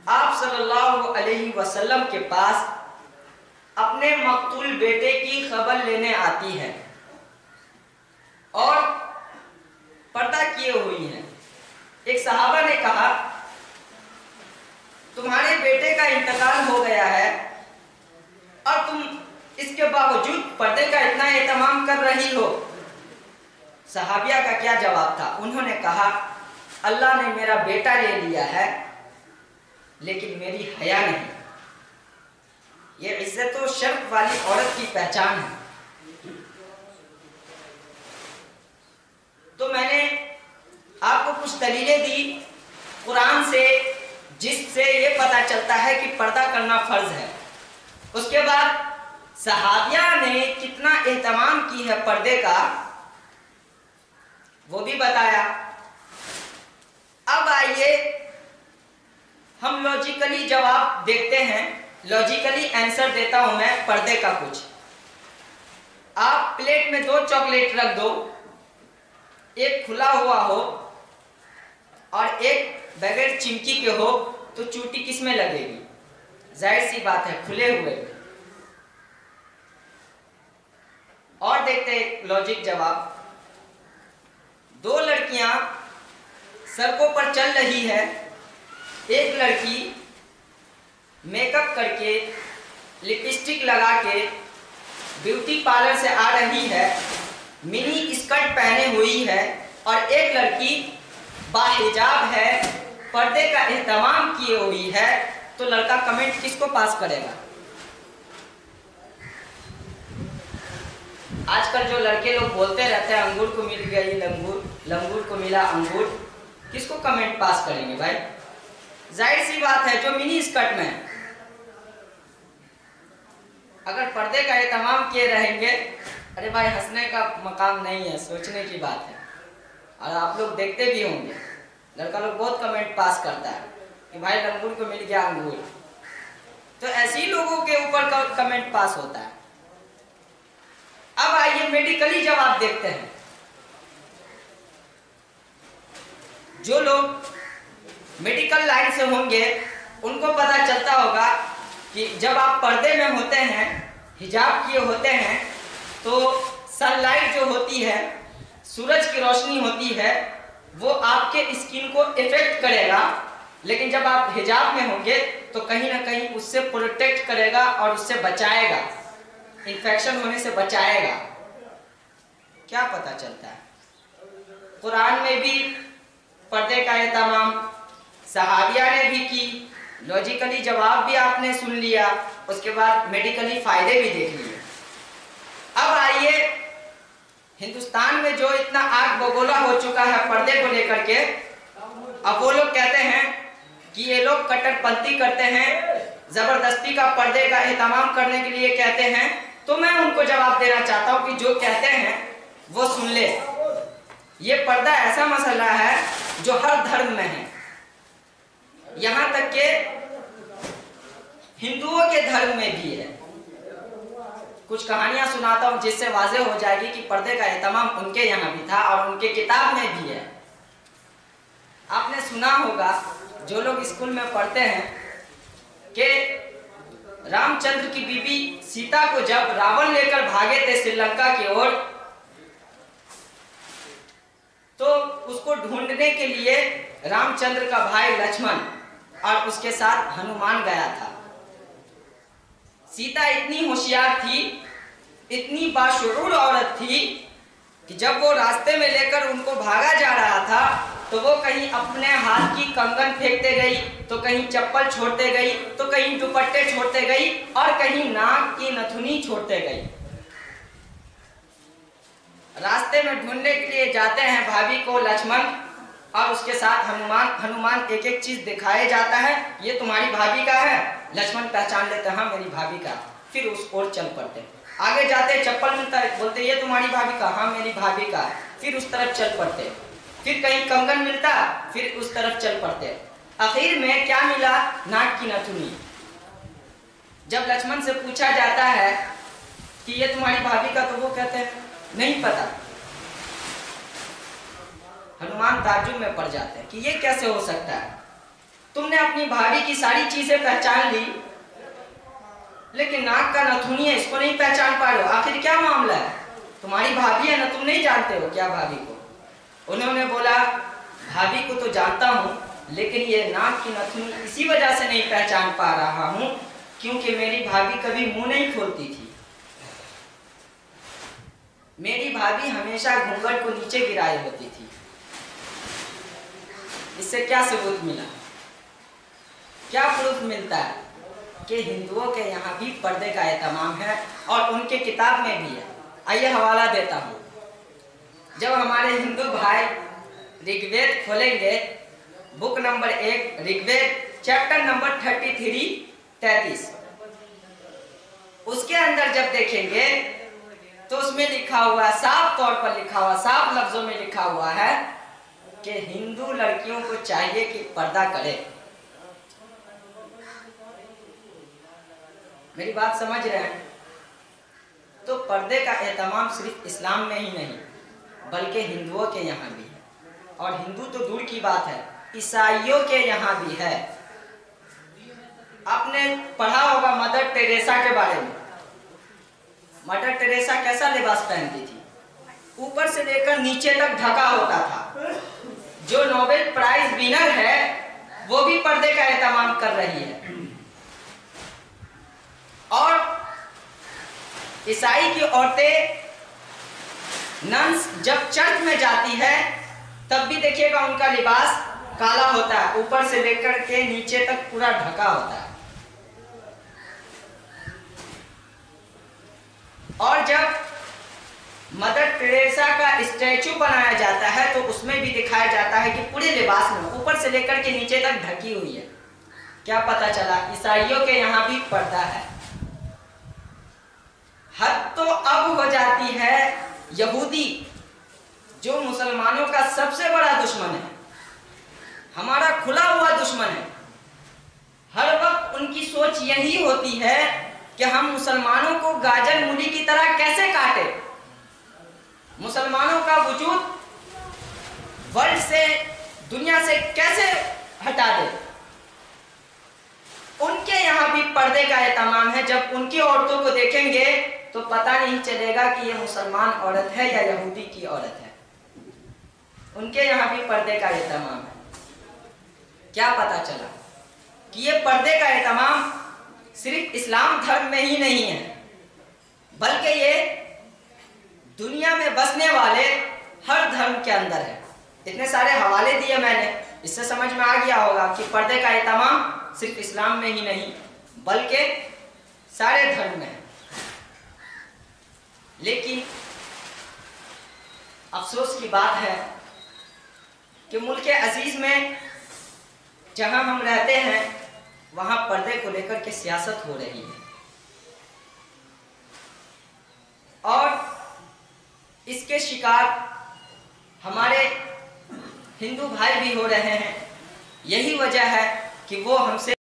आप सल्लल्लाहु अलैहि वसल्लम के पास अपने मकतूल बेटे की खबर लेने आती है और पर्दा किए हुई हैं। एक सहाबा ने कहा, तुम्हारे बेटे का इंतकाल हो गया है और तुम इसके बावजूद पर्दे का इतना एहतमाम कर रही हो। सहाबिया का क्या जवाब था? उन्होंने कहा, अल्लाह ने मेरा बेटा ले लिया है लेकिन मेरी हया नहीं। ये इज्जत और शर्फ वाली औरत की पहचान है। तो मैंने आपको कुछ दलीलें दी कुरान से, जिससे ये पता चलता है कि पर्दा करना फर्ज है। उसके बाद सहाबिया ने कितना एहतमाम की है पर्दे का, वो भी बताया। अब आइए हम लॉजिकली जवाब देखते हैं, लॉजिकली आंसर देता हूं मैं पर्दे का कुछ। आप प्लेट में 2 चॉकलेट रख दो, एक खुला हुआ हो और एक बगैर चिमकी के हो, तो चूटी किस में लगेगी? जाहिर सी बात है, खुले हुए। और देखते हैं लॉजिक जवाब। 2 लड़कियां सड़कों पर चल रही है। एक लड़की मेकअप करके, लिपस्टिक लगा के ब्यूटी पार्लर से आ रही है, मिनी स्कर्ट पहने हुई है, और एक लड़की बाहिजाब है, पर्दे का एहतमाम किए हुई है। तो लड़का कमेंट किसको पास करेगा? आजकल जो लड़के लोग बोलते रहते हैं, अंगूर को मिल गई लंगूर, लंगूर को मिला अंगूर, किसको कमेंट पास करेंगे भाई? जाहिर सी बात है, जो मिनी स्कर्ट में अगर पर्दे का एहतमाम किए रहेंगे, अरे भाई हंसने का मकाम नहीं है, सोचने की बात है। और आप लोग देखते भी होंगे, लड़का लोग बहुत कमेंट पास करता है कि भाई लंगूर को मिल गया अंगूर। तो ऐसे ही लोगों के ऊपर कमेंट पास होता है। अब आइए मेडिकली जवाब देखते हैं। जो लोग मेडिकल लाइन से होंगे उनको पता चलता होगा कि जब आप पर्दे में होते हैं, हिजाब किए होते हैं, तो सनलाइट जो होती है, सूरज की रोशनी होती है, वो आपके स्किन को इफेक्ट करेगा। लेकिन जब आप हिजाब में होंगे तो कहीं ना कहीं उससे प्रोटेक्ट करेगा और उससे बचाएगा, इन्फेक्शन होने से बचाएगा। क्या पता चलता है? कुरान में भी पर्दे का एहतमाम सहाबिया ने भी की, लॉजिकली जवाब भी आपने सुन लिया, उसके बाद मेडिकली फायदे भी देख लिए। अब आइए हिंदुस्तान में जो इतना आग बगोला हो चुका है पर्दे को लेकर के, अब वो लोग कहते हैं कि ये लोग कट्टरपंथी करते हैं, जबरदस्ती का पर्दे का एहतमाम करने के लिए कहते हैं। तो मैं उनको जवाब देना चाहता हूं कि जो कहते हैं वो सुन ले। ये पर्दा ऐसा मसला है जो हर धर्म में है, यहां तक के हिंदुओं के धर्म में भी है। कुछ कहानियां सुनाता हूं जिससे वाज़ेह हो जाएगी कि पर्दे का एहतमाम उनके यहाँ भी था और उनके किताब में भी है। आपने सुना होगा, जो लोग स्कूल में पढ़ते हैं, कि रामचंद्र की बीबी सीता को जब रावण लेकर भागे थे श्रीलंका की ओर, तो उसको ढूंढने के लिए रामचंद्र का भाई लक्ष्मण और उसके साथ हनुमान गया था। सीता इतनी होशियार थी, इतनी बाशुऊर औरत थी कि जब वो रास्ते में लेकर उनको भागा जा रहा था, तो वो कहीं अपने हाथ की कंगन फेंकते गई, तो कहीं चप्पल छोड़ते गई, तो कहीं दुपट्टे छोड़ते गई, और कहीं नाक की नथुनी छोड़ते गई। रास्ते में ढूंढने के लिए जाते हैं भाभी को लक्ष्मण और उसके साथ हनुमान। हनुमान एक एक चीज दिखाए जाता है, ये तुम्हारी भाभी का है। लक्ष्मण पहचान लेते हैं, हाँ मेरी भाभी का। फिर उस ओर चल पड़ते। आगे जाते चप्पल मिलता है, बोलते ये तुम्हारी भाभी का, हाँ मेरी भाभी का। फिर उस तरफ चल पड़ते। फिर कहीं कंगन मिलता, फिर उस तरफ चल पड़ते। आखिर में क्या मिला? नाक की नथुनी। जब लक्ष्मण से पूछा जाता है कि ये तुम्हारी भाभी का, तो वो कहते हैं नहीं पता। हनुमान ताज्जुब में पड़ जाते हैं कि ये कैसे हो सकता है। तुमने अपनी भाभी की सारी चीजें पहचान ली, लेकिन नाक का नथुनी है, इसको नहीं पहचान पा रहे हो, आखिर क्या मामला है? तुम्हारी भाभी है ना, तुम नहीं जानते हो क्या भाभी को? उन्होंने बोला, भाभी को तो जानता हूं, लेकिन ये नाक की नथुनी इसी वजह से नहीं पहचान पा रहा हूं क्योंकि मेरी भाभी कभी मुंह नहीं खोलती थी। मेरी भाभी हमेशा घूंघट को नीचे गिराए होती थी। इससे क्या सबूत मिला, क्या प्रूफ मिलता है कि हिंदुओं के यहाँ भी पर्दे का एहतमाम है और उनके किताब में भी है। आइए हवाला देता हूँ। जब हमारे हिंदू भाई ऋग्वेद खोलेंगे, book number 1 Rigveda chapter number 33, उसके अंदर जब देखेंगे तो उसमें लिखा हुआ, साफ तौर पर लिखा हुआ, साफ लफ्जों में लिखा हुआ है कि हिंदू लड़कियों को चाहिए कि पर्दा करे। मेरी बात समझ रहे हैं? तो पर्दे का एहतमाम सिर्फ इस्लाम में ही नहीं बल्कि हिंदुओं के यहाँ भी है, और हिंदू तो दूर की बात है, ईसाइयों के यहाँ भी है। आपने पढ़ा होगा मदर टेरेसा के बारे में। मदर टेरेसा कैसा लिबास पहनती थी? ऊपर से लेकर नीचे तक ढका होता था। जो नोबेल प्राइज विनर है वो भी पर्दे का एहतमाम कर रही है। और ईसाई की औरतें नन्स जब चर्च में जाती है तब भी देखिएगा उनका लिबास काला होता है, ऊपर से लेकर के नीचे तक पूरा ढका होता है। और जब मदर टेरेसा का स्टैचू बनाया जाता है तो उसमें भी दिखाया जाता है कि पूरे लिबास में ऊपर से लेकर के नीचे तक ढकी हुई है। क्या पता चला? ईसाइयों के यहाँ भी पर्दा है। हद तो अब हो जाती है यहूदी, जो मुसलमानों का सबसे बड़ा दुश्मन है, हमारा खुला हुआ दुश्मन है। हर वक्त उनकी सोच यही होती है कि हम मुसलमानों को गाजर मूली की तरह कैसे काटे, मुसलमानों का वजूद वर्ल्ड से, दुनिया से कैसे हटा दे। उनके यहाँ भी पर्दे का एहतमाम है। जब उनकी औरतों को देखेंगे तो पता नहीं चलेगा कि ये मुसलमान औरत है या यहूदी की औरत है। उनके यहाँ भी पर्दे का एहतमाम है। क्या पता चला कि ये पर्दे का एहतमाम सिर्फ इस्लाम धर्म में ही नहीं है बल्कि ये दुनिया में बसने वाले हर धर्म के अंदर है। इतने सारे हवाले दिए मैंने, इससे समझ में आ गया होगा कि पर्दे का एहतमाम सिर्फ इस्लाम में ही नहीं बल्कि सारे धर्म में है। लेकिन अफसोस की बात है कि मुल्क अजीज में जहां हम रहते हैं वहां पर्दे को लेकर के सियासत हो रही है और इसके शिकार हमारे हिंदू भाई भी हो रहे हैं। यही वजह है कि वो हमसे